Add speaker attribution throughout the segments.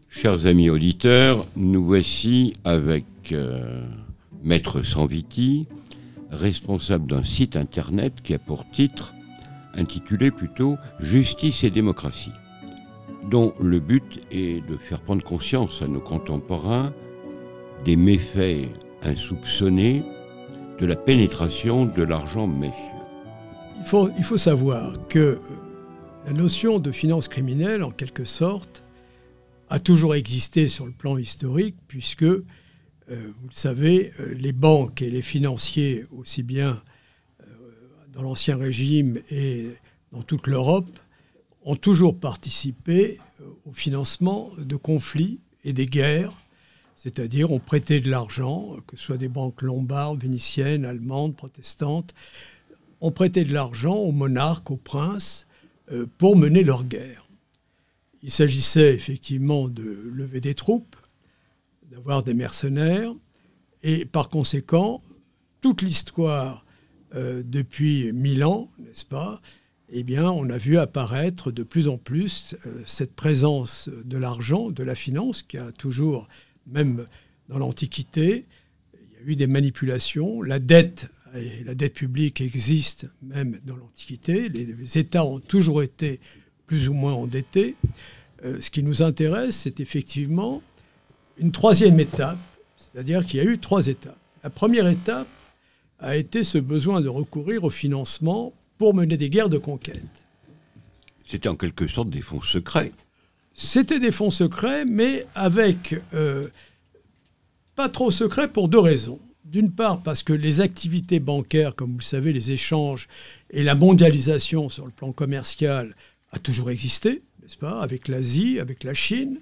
Speaker 1: Chers amis auditeurs, nous voici avec Maître Sanviti, responsable d'un site internet qui a pour titre, intitulé plutôt « Justice et démocratie », dont le but est de faire prendre conscience à nos contemporains des méfaits insoupçonnés de la pénétration de l'argent mafieux.
Speaker 2: Il faut savoir que la notion de finance criminelle, en quelque sorte, a toujours existé sur le plan historique, puisque, vous le savez, les banques et les financiers, aussi bien dans l'Ancien Régime et dans toute l'Europe, ont toujours participé au financement de conflits et des guerres, c'est-à-dire ont prêté de l'argent, que ce soit des banques lombardes, vénitiennes, allemandes, protestantes, ont prêté de l'argent aux monarques, aux princes, pour mener leur guerre. Il s'agissait effectivement de lever des troupes, d'avoir des mercenaires, et par conséquent, toute l'histoire depuis 1000 ans, n'est-ce pas, eh bien, on a vu apparaître de plus en plus cette présence de l'argent, de la finance, qui a toujours, même dans l'Antiquité, il y a eu des manipulations. La dette publique existe même dans l'Antiquité. Les États ont toujours été plus ou moins endettés. Ce qui nous intéresse, c'est effectivement une troisième étape, c'est-à-dire qu'il y a eu 3 étapes. La première étape a été ce besoin de recourir au financement pour mener des guerres de conquête.
Speaker 1: C'était en quelque sorte des fonds secrets.
Speaker 2: C'était des fonds secrets, mais avec pas trop secrets pour 2 raisons. D'une part, parce que les activités bancaires, comme vous le savez, les échanges et la mondialisation sur le plan commercial a toujours existé, n'est-ce pas, avec l'Asie, avec la Chine.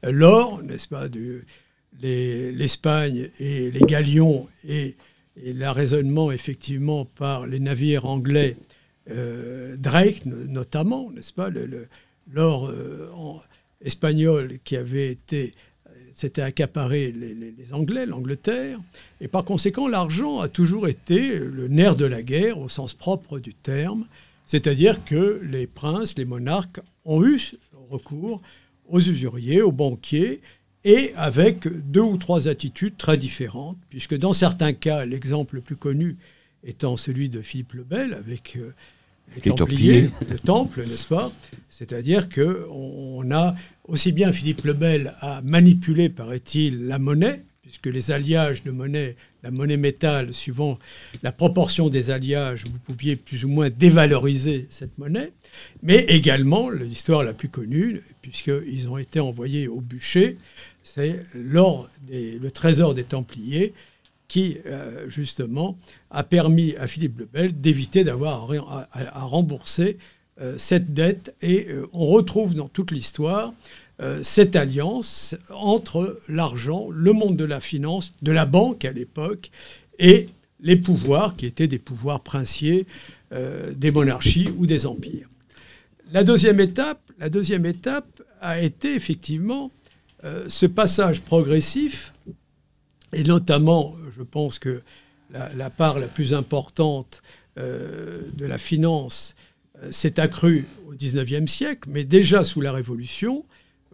Speaker 2: L'or, n'est-ce pas, l'Espagne et les galions et l'arraisonnement, effectivement, par les navires anglais, Drake notamment, n'est-ce pas, l'or espagnol qui avait été... C'était accaparé les Anglais, l'Angleterre. Et par conséquent, l'argent a toujours été le nerf de la guerre, au sens propre du terme. C'est-à-dire que les princes, les monarques ont eu recours aux usuriers, aux banquiers, et avec 2 ou 3 attitudes très différentes, puisque dans certains cas, l'exemple le plus connu étant celui de Philippe le Bel, avec les Templiers, le Temple, n'est-ce pas? C'est-à-dire qu'on a... Aussi bien Philippe le Bel a manipulé, paraît-il, la monnaie, puisque les alliages de monnaie, la monnaie métal, suivant la proportion des alliages, vous pouviez plus ou moins dévaloriser cette monnaie, mais également, l'histoire la plus connue, puisqu'ils ont été envoyés au bûcher, c'est le trésor des Templiers qui, justement, a permis à Philippe le Bel d'éviter d'avoir à rembourser cette dette, et on retrouve dans toute l'histoire cette alliance entre l'argent, le monde de la finance, de la banque à l'époque, et les pouvoirs qui étaient des pouvoirs princiers des monarchies ou des empires. La deuxième étape a été effectivement ce passage progressif, et notamment, je pense que la part la plus importante de la finance s'est accrue au XIXe siècle, mais déjà sous la Révolution,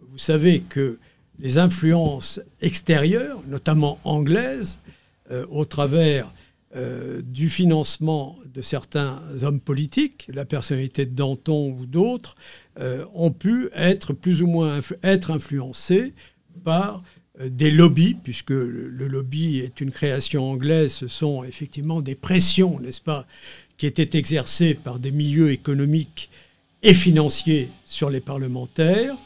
Speaker 2: vous savez que les influences extérieures, notamment anglaises, au travers du financement de certains hommes politiques, la personnalité de Danton ou d'autres, ont pu être plus ou moins influencés par des lobbies, puisque le lobby est une création anglaise, ce sont effectivement des pressions, n'est-ce pas, qui étaient exercées par des milieux économiques et financiers sur les parlementaires.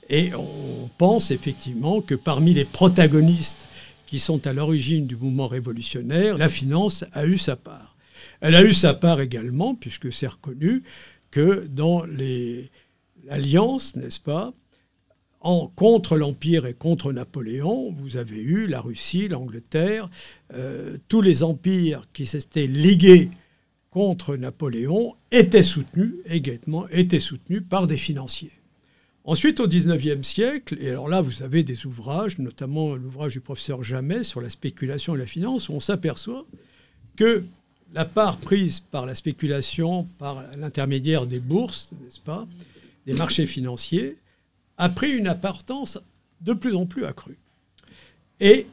Speaker 2: Et on pense effectivement que parmi les protagonistes qui sont à l'origine du mouvement révolutionnaire, la finance a eu sa part. Elle a eu sa part également, puisque c'est reconnu que dans l'alliance, n'est-ce pas, contre l'Empire et contre Napoléon, vous avez eu la Russie, l'Angleterre, tous les empires qui s'étaient ligués contre Napoléon étaient soutenus par des financiers. Ensuite, au XIXe siècle, et alors là, vous avez des ouvrages, notamment l'ouvrage du professeur Jamet sur la spéculation et la finance, où on s'aperçoit que la part prise par la spéculation, par l'intermédiaire des bourses, n'est-ce pas, des marchés financiers, a pris une importance de plus en plus accrue. Et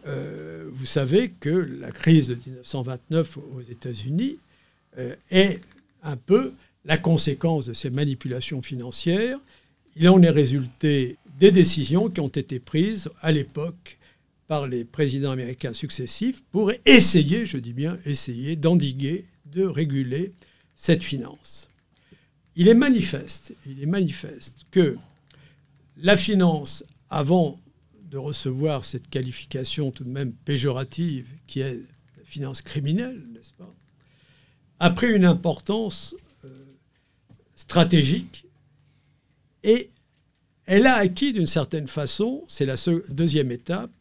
Speaker 2: vous savez que la crise de 1929 aux États-Unis est un peu la conséquence de ces manipulations financières. Il en est résulté des décisions qui ont été prises à l'époque par les présidents américains successifs pour essayer, je dis bien essayer, d'endiguer, de réguler cette finance. Il est manifeste que la finance, avant de recevoir cette qualification tout de même péjorative qui est la finance criminelle, n'est-ce pas, a pris une importance stratégique et elle a acquis d'une certaine façon, c'est la deuxième étape,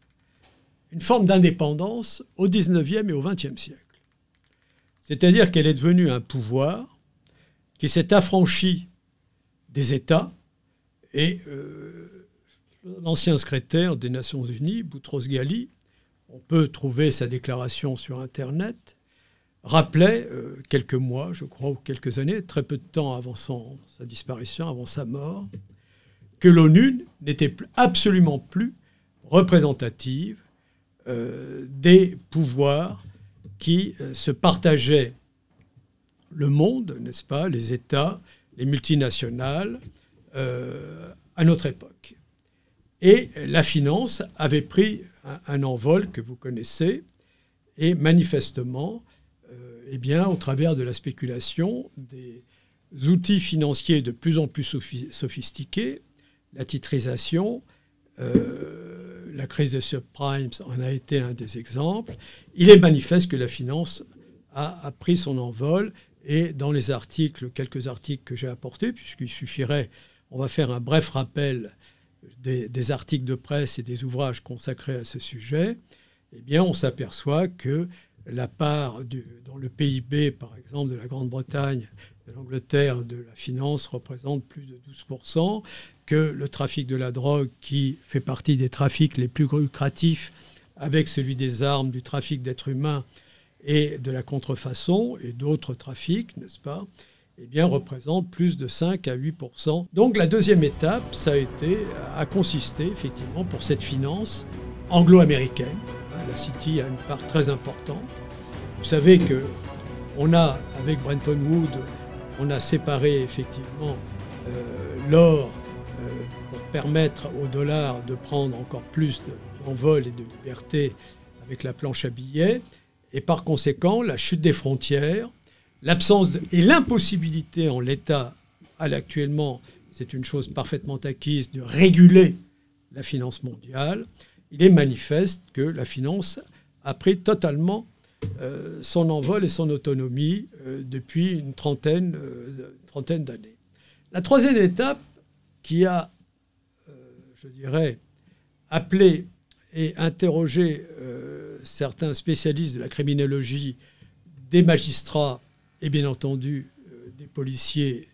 Speaker 2: une forme d'indépendance au XIXe et au XXe siècle. C'est-à-dire qu'elle est devenue un pouvoir qui s'est affranchi des États et l'ancien secrétaire des Nations Unies, Boutros Ghali, on peut trouver sa déclaration sur Internet, rappelait quelques mois, je crois, ou quelques années, très peu de temps avant sa disparition, avant sa mort, que l'ONU n'était absolument plus représentative des pouvoirs qui se partageaient le monde, n'est-ce pas, les États, les multinationales, à notre époque. Et la finance avait pris un envol que vous connaissez, et manifestement, eh bien, au travers de la spéculation, des outils financiers de plus en plus sophistiqués, la titrisation, la crise des subprimes en a été un des exemples. Il est manifeste que la finance a pris son envol, et dans les articles, quelques articles que j'ai apportés, puisqu'il suffirait, on va faire un bref rappel des articles de presse et des ouvrages consacrés à ce sujet, eh bien, on s'aperçoit que la part dans le PIB, par exemple, de la Grande-Bretagne, de l'Angleterre, de la finance représente plus de 12%, que le trafic de la drogue, qui fait partie des trafics les plus lucratifs avec celui des armes, du trafic d'êtres humains et de la contrefaçon et d'autres trafics, n'est-ce pas, eh bien, représente plus de 5 à 8%. Donc la deuxième étape, ça a consisté effectivement pour cette finance anglo-américaine. La City a une part très importante. Vous savez qu'on a, avec Bretton Woods, on a séparé effectivement l'or pour permettre au dollar de prendre encore plus d'envol et de liberté avec la planche à billets. Et par conséquent, la chute des frontières, l'absence et l'impossibilité en l'état actuellement, c'est une chose parfaitement acquise, de réguler la finance mondiale. Il est manifeste que la finance a pris totalement son envol et son autonomie depuis une trentaine d'années. La troisième étape qui a, je dirais, appelé et interrogé certains spécialistes de la criminologie, des magistrats et bien entendu des policiers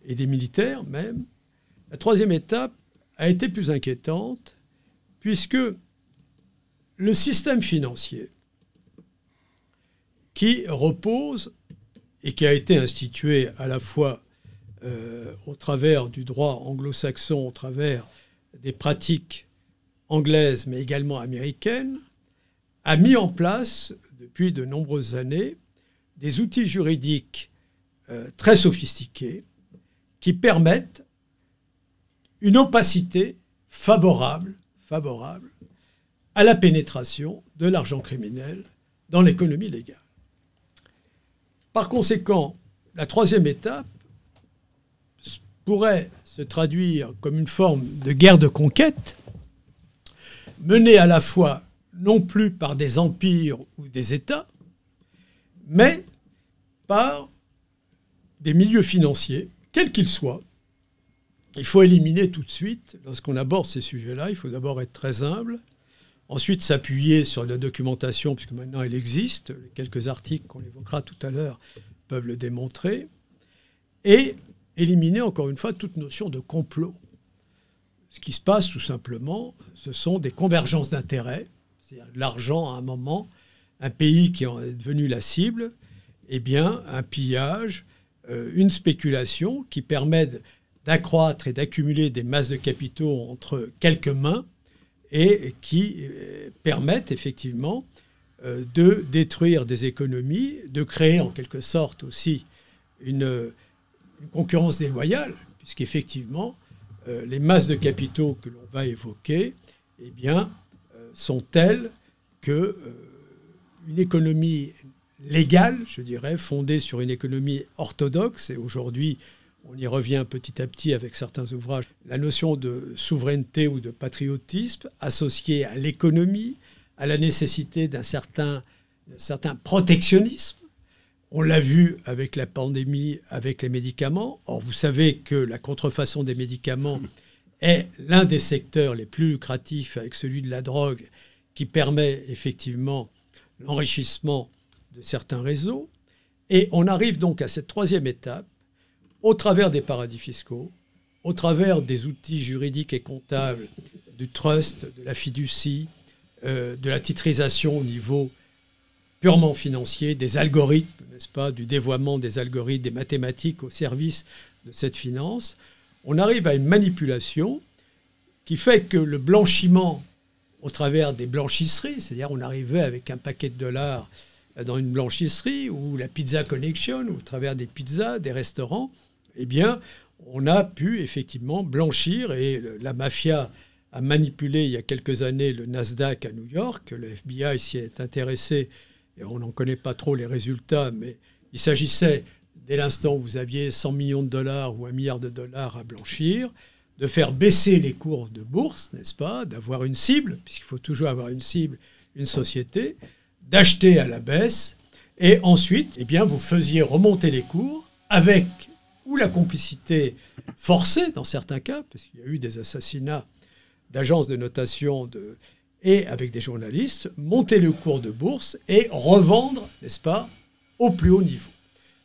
Speaker 2: et des militaires même, la troisième étape a été plus inquiétante puisque le système financier qui repose et qui a été institué à la fois au travers du droit anglo-saxon, au travers des pratiques anglaises mais également américaines, a mis en place depuis de nombreuses années des outils juridiques très sophistiqués qui permettent une opacité favorable à la pénétration de l'argent criminel dans l'économie légale. Par conséquent, la troisième étape pourrait se traduire comme une forme de guerre de conquête menée à la fois non plus par des empires ou des États, mais par des milieux financiers, quels qu'ils soient. Il faut éliminer tout de suite, lorsqu'on aborde ces sujets-là, il faut d'abord être très humble, ensuite s'appuyer sur la documentation, puisque maintenant elle existe, quelques articles qu'on évoquera tout à l'heure peuvent le démontrer, et éliminer encore une fois toute notion de complot. Ce qui se passe tout simplement, ce sont des convergences d'intérêts, c'est-à-dire l'argent à un moment, un pays qui en est devenu la cible, eh bien un pillage, une spéculation qui permet d'accroître et d'accumuler des masses de capitaux entre quelques mains et qui permettent effectivement de détruire des économies, de créer en quelque sorte aussi une concurrence déloyale, puisqu'effectivement, les masses de capitaux que l'on va évoquer eh bien, sont telles que une économie légale, je dirais, fondée sur une économie orthodoxe, et aujourd'hui, on y revient petit à petit avec certains ouvrages, la notion de souveraineté ou de patriotisme associée à l'économie, à la nécessité d'un certain protectionnisme. On l'a vu avec la pandémie, avec les médicaments. Or, vous savez que la contrefaçon des médicaments est l'un des secteurs les plus lucratifs avec celui de la drogue qui permet effectivement l'enrichissement de certains réseaux. Et on arrive donc à cette troisième étape au travers des paradis fiscaux, au travers des outils juridiques et comptables, du trust, de la fiducie, de la titrisation au niveau purement financier, des algorithmes, n'est-ce pas, du dévoiement des algorithmes, des mathématiques au service de cette finance. On arrive à une manipulation qui fait que le blanchiment au travers des blanchisseries, c'est-à-dire on arrivait avec un paquet de dollars dans une blanchisserie ou la Pizza Connection, ou au travers des pizzas, des restaurants, eh bien, on a pu effectivement blanchir et la mafia a manipulé il y a quelques années le Nasdaq à New York. Le FBI s'y est intéressé et on n'en connaît pas trop les résultats, mais il s'agissait, dès l'instant où vous aviez 100 millions de dollars ou 1 milliard de dollars à blanchir, de faire baisser les cours de bourse, n'est-ce pas, d'avoir une cible, puisqu'il faut toujours avoir une cible, une société, d'acheter à la baisse, et ensuite, eh bien, vous faisiez remonter les cours avec ou la complicité forcée dans certains cas, parce qu'il y a eu des assassinats d'agences de notation et avec des journalistes, monter le cours de bourse et revendre, n'est-ce pas, au plus haut niveau.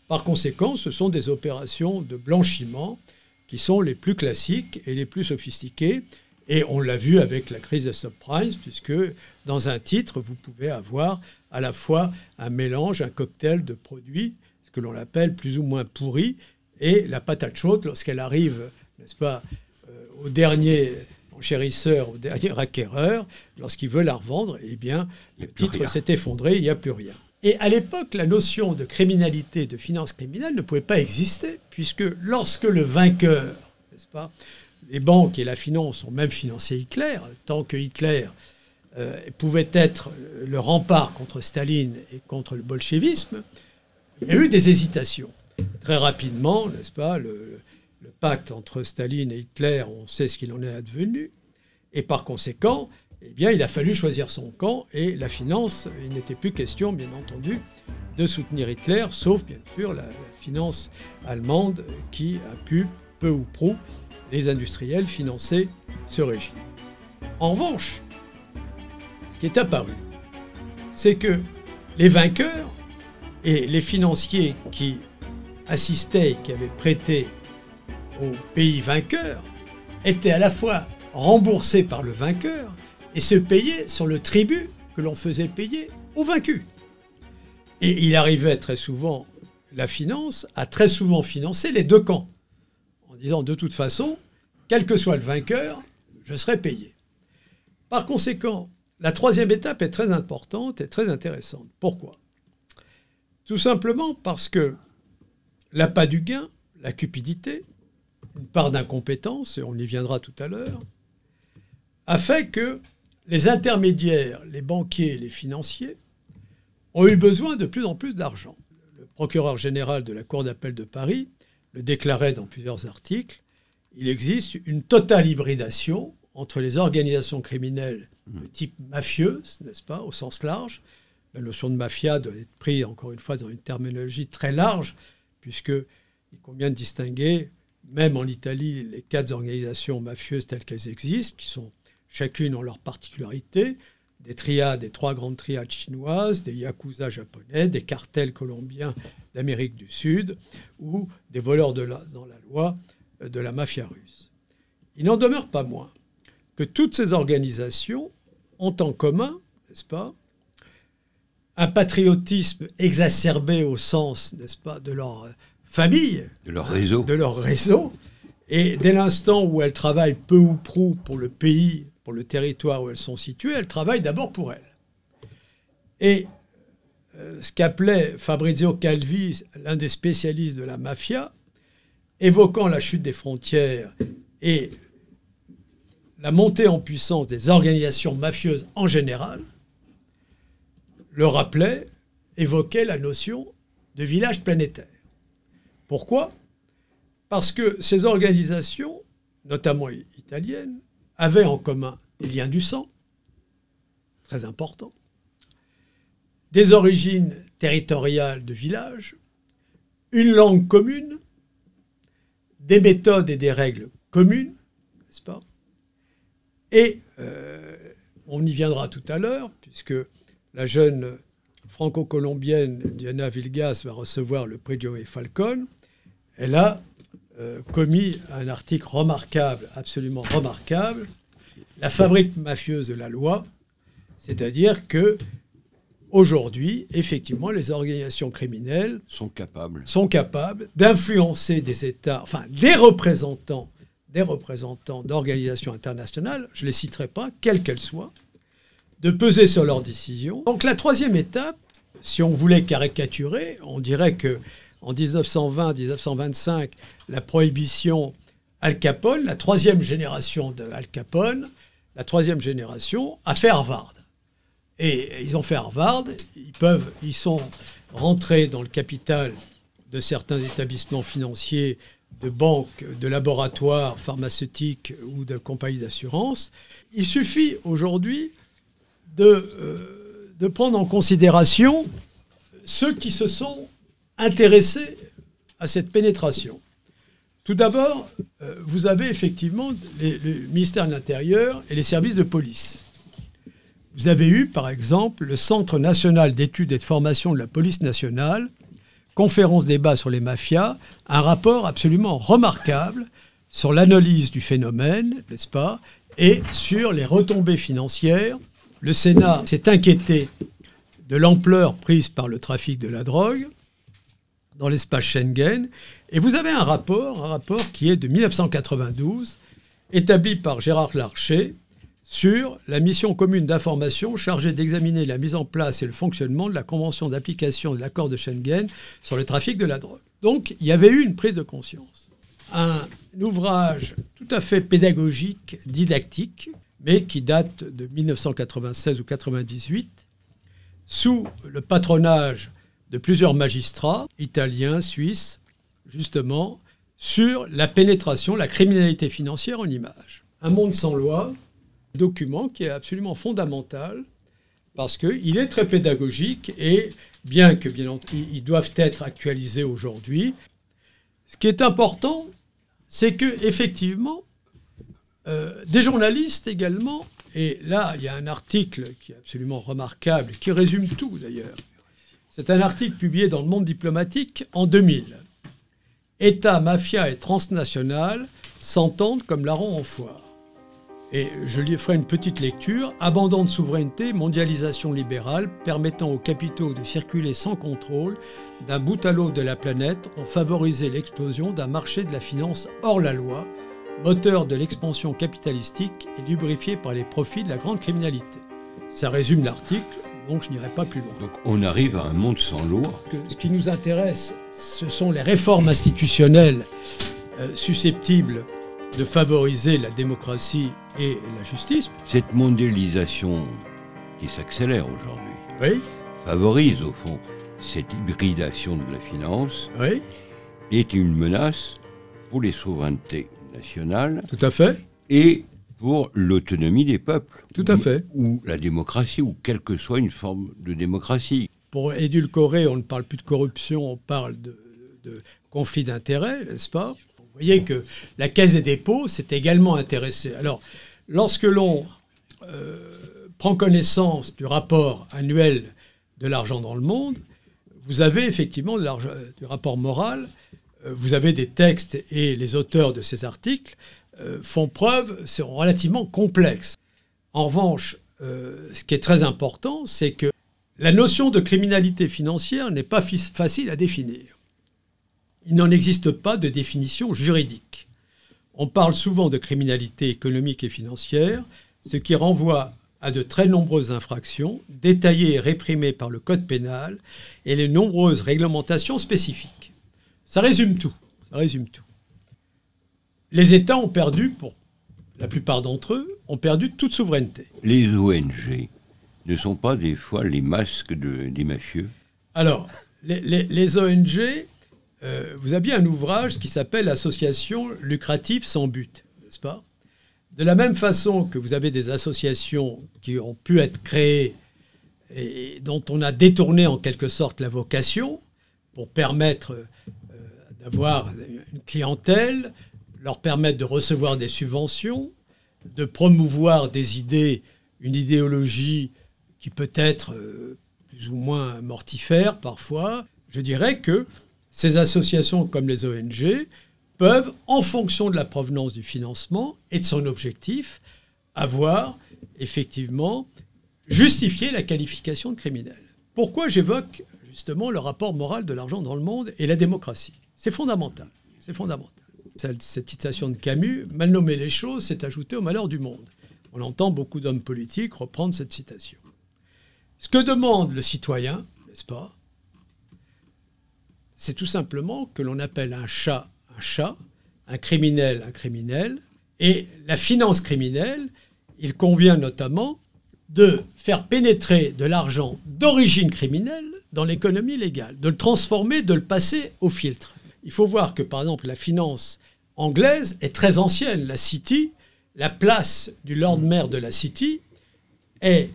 Speaker 2: Par conséquent, ce sont des opérations de blanchiment qui sont les plus classiques et les plus sophistiquées. Et on l'a vu avec la crise des subprimes, puisque dans un titre, vous pouvez avoir à la fois un mélange, un cocktail de produits, ce que l'on appelle plus ou moins pourris, et la patate chaude, lorsqu'elle arrive, n'est-ce pas, au dernier enchérisseur, au dernier acquéreur, lorsqu'il veut la revendre, eh bien, le titre s'est effondré, il n'y a plus rien. Et à l'époque, la notion de criminalité, de finance criminelle ne pouvait pas exister, puisque lorsque le vainqueur, n'est-ce pas, les banques et la finance ont même financé Hitler, tant que Hitler pouvait être le rempart contre Staline et contre le bolchevisme, il y a eu des hésitations. Très rapidement, n'est-ce pas, le pacte entre Staline et Hitler, on sait ce qu'il en est advenu, et par conséquent, eh bien, il a fallu choisir son camp, et la finance, il n'était plus question, bien entendu, de soutenir Hitler, sauf, bien sûr, la finance allemande qui a pu, peu ou prou, les industriels financer ce régime. En revanche, ce qui est apparu, c'est que les vainqueurs et les financiers qui assistaient et qui avaient prêté aux pays vainqueurs étaient à la fois remboursés par le vainqueur et se payaient sur le tribut que l'on faisait payer aux vaincus. Et il arrivait très souvent, la finance a très souvent financé les deux camps, en disant de toute façon, quel que soit le vainqueur, je serai payé. Par conséquent, la troisième étape est très importante et très intéressante. Pourquoi ? Tout simplement parce que l'appât du gain, la cupidité, une part d'incompétence, et on y viendra tout à l'heure, a fait que les intermédiaires, les banquiers, les financiers, ont eu besoin de plus en plus d'argent. Le procureur général de la Cour d'appel de Paris le déclarait dans plusieurs articles. Il existe une totale hybridation entre les organisations criminelles de type mafieuse, n'est-ce pas, au sens large. La notion de mafia doit être prise, encore une fois, dans une terminologie très large, puisqu'il convient de distinguer, même en Italie, les 4 organisations mafieuses telles qu'elles existent, qui sont chacune ont leurs particularités, des triades, des 3 grandes triades chinoises, des yakuza japonais, des cartels colombiens d'Amérique du Sud, ou des voleurs dans la loi de la mafia russe. Il n'en demeure pas moins que toutes ces organisations ont en commun, n'est-ce pas, un patriotisme exacerbé au sens, n'est-ce pas, de leur famille,
Speaker 1: de leur réseau.
Speaker 2: Et dès l'instant où elles travaillent peu ou prou pour le pays pour le territoire où elles sont situées, elles travaillent d'abord pour elles. Et ce qu'appelait Fabrizio Calvi, l'un des spécialistes de la mafia, évoquant la chute des frontières et la montée en puissance des organisations mafieuses en général, le rappelait, évoquait la notion de village planétaire. Pourquoi ? Parce que ces organisations, notamment italiennes, avaient en commun des liens du sang, très importants, des origines territoriales de village, une langue commune, des méthodes et des règles communes, n'est-ce pas ? Et on y viendra tout à l'heure, puisque la jeune franco-colombienne Diana Villegas va recevoir le prix Joey Falcon. Elle a commis un article remarquable, absolument remarquable, la fabrique mafieuse de la loi, c'est-à-dire que aujourd'hui, effectivement, les organisations criminelles sont capables d'influencer des États, enfin des représentants d'organisations internationales, je ne les citerai pas, quelles qu'elles soient, de peser sur leurs décisions. Donc la troisième étape, si on voulait caricaturer, on dirait que en 1920-1925, la prohibition Al Capone, la troisième génération de Al Capone, la troisième génération a fait Harvard. Et ils ont fait Harvard, ils sont rentrés dans le capital de certains établissements financiers, de banques, de laboratoires pharmaceutiques ou de compagnies d'assurance. Il suffit aujourd'hui de prendre en considération ceux qui se sont intéressés à cette pénétration. Tout d'abord, vous avez effectivement le ministère de l'Intérieur et les services de police. Vous avez eu, par exemple, le Centre national d'études et de formation de la police nationale, conférence débat sur les mafias, un rapport absolument remarquable sur l'analyse du phénomène, n'est-ce pas, et sur les retombées financières. Le Sénat s'est inquiété de l'ampleur prise par le trafic de la drogue dans l'espace Schengen. Et vous avez un rapport qui est de 1992, établi par Gérard Larcher, sur la mission commune d'information chargée d'examiner la mise en place et le fonctionnement de la Convention d'application de l'accord de Schengen sur le trafic de la drogue. Donc, il y avait eu une prise de conscience. Un ouvrage tout à fait pédagogique, didactique, mais qui date de 1996 ou 1998, sous le patronage de plusieurs magistrats, italiens, suisses, justement, sur la pénétration, la criminalité financière en images. Un monde sans loi, document qui est absolument fondamental parce qu'il est très pédagogique et bien que ils doivent être actualisés aujourd'hui, ce qui est important, c'est que effectivement, des journalistes également, et là il y a un article qui est absolument remarquable, qui résume tout d'ailleurs. C'est un article publié dans Le Monde diplomatique en 2000. État, mafia et transnationales s'entendent comme larrons en foire. Et je lui ferai une petite lecture. Abandon de souveraineté, mondialisation libérale, permettant aux capitaux de circuler sans contrôle d'un bout à l'autre de la planète, ont favorisé l'explosion d'un marché de la finance hors la loi, moteur de l'expansion capitalistique et lubrifié par les profits de la grande criminalité. Ça résume l'article, donc je n'irai pas plus loin.
Speaker 1: Donc on arrive à un monde sans loi.
Speaker 2: Ce qui nous intéresse, ce sont les réformes institutionnelles susceptibles de favoriser la démocratie et la justice.
Speaker 1: Cette mondialisation qui s'accélère aujourd'hui favorise au fond cette hybridation de la finance est une menace pour les souverainetés nationales.
Speaker 2: Tout à fait.
Speaker 1: Et pour l'autonomie des peuples.
Speaker 2: Tout à fait.
Speaker 1: Ou la démocratie, ou quelle que soit une forme de démocratie.
Speaker 2: Pour édulcorer, on ne parle plus de corruption, on parle de conflit d'intérêts, n'est-ce pas ? Vous voyez que la Caisse des dépôts s'est également intéressée. Alors, lorsque l'on prend connaissance du rapport annuel de l'argent dans le monde, vous avez effectivement du rapport moral, vous avez des textes et les auteurs de ces articles font preuve, sont relativement complexes. En revanche, ce qui est très important, c'est que la notion de criminalité financière n'est pas facile à définir. Il n'en existe pas de définition juridique. On parle souvent de criminalité économique et financière. ce qui renvoie à de très nombreuses infractions, détaillées et réprimées par le Code pénal et les nombreuses réglementations spécifiques. Ça résume tout. Ça résume tout. Les États ont perdu, pour la plupart d'entre eux, ont perdu toute souveraineté.
Speaker 1: Les ONG ne sont pas des fois les masques des mafieux?
Speaker 2: Alors, les ONG, vous aviez un ouvrage qui s'appelle Association lucrative sans but, n'est-ce pas? De la même façon que vous avez des associations qui ont pu être créées et dont on a détourné en quelque sorte la vocation pour permettre d'avoir une clientèle, leur permettre de recevoir des subventions, de promouvoir des idées, une idéologie qui peut être plus ou moins mortifère parfois. Je dirais que ces associations comme les ONG peuvent, en fonction de la provenance du financement et de son objectif, avoir effectivement justifié la qualification de criminel. Pourquoi j'évoque justement le rapport moral de l'argent dans le monde et la démocratie? C'est fondamental. C'est fondamental. Cette citation de Camus, mal nommer les choses, c'est ajouter au malheur du monde. On entend beaucoup d'hommes politiques reprendre cette citation. Ce que demande le citoyen, n'est-ce pas, c'est tout simplement que l'on appelle un chat, un criminel. Et la finance criminelle, il convient notamment de faire pénétrer de l'argent d'origine criminelle dans l'économie légale, de le transformer, de le passer au filtre. Il faut voir que, par exemple, la finance anglaise est très ancienne. La City, la place du Lord Mayor de la City est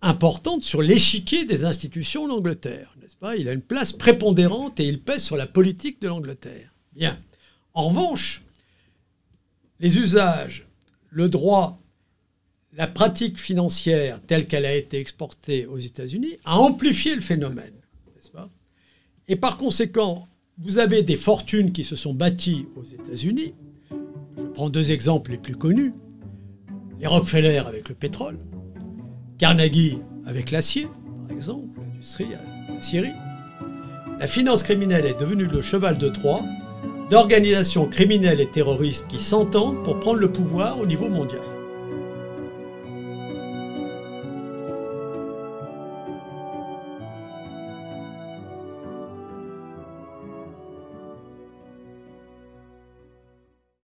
Speaker 2: importante sur l'échiquier des institutions d'Angleterre, n'est-ce pas? Il a une place prépondérante et il pèse sur la politique de l'Angleterre. Bien. En revanche, les usages, le droit, la pratique financière telle qu'elle a été exportée aux États-Unis a amplifié le phénomène, n'est-ce pas? Et par conséquent, vous avez des fortunes qui se sont bâties aux États-Unis. Je prends deux exemples les plus connus. Les Rockefeller avec le pétrole, Carnegie avec l'acier, par exemple, l'industrie acierie. La finance criminelle est devenue le cheval de Troie d'organisations criminelles et terroristes qui s'entendent pour prendre le pouvoir au niveau mondial.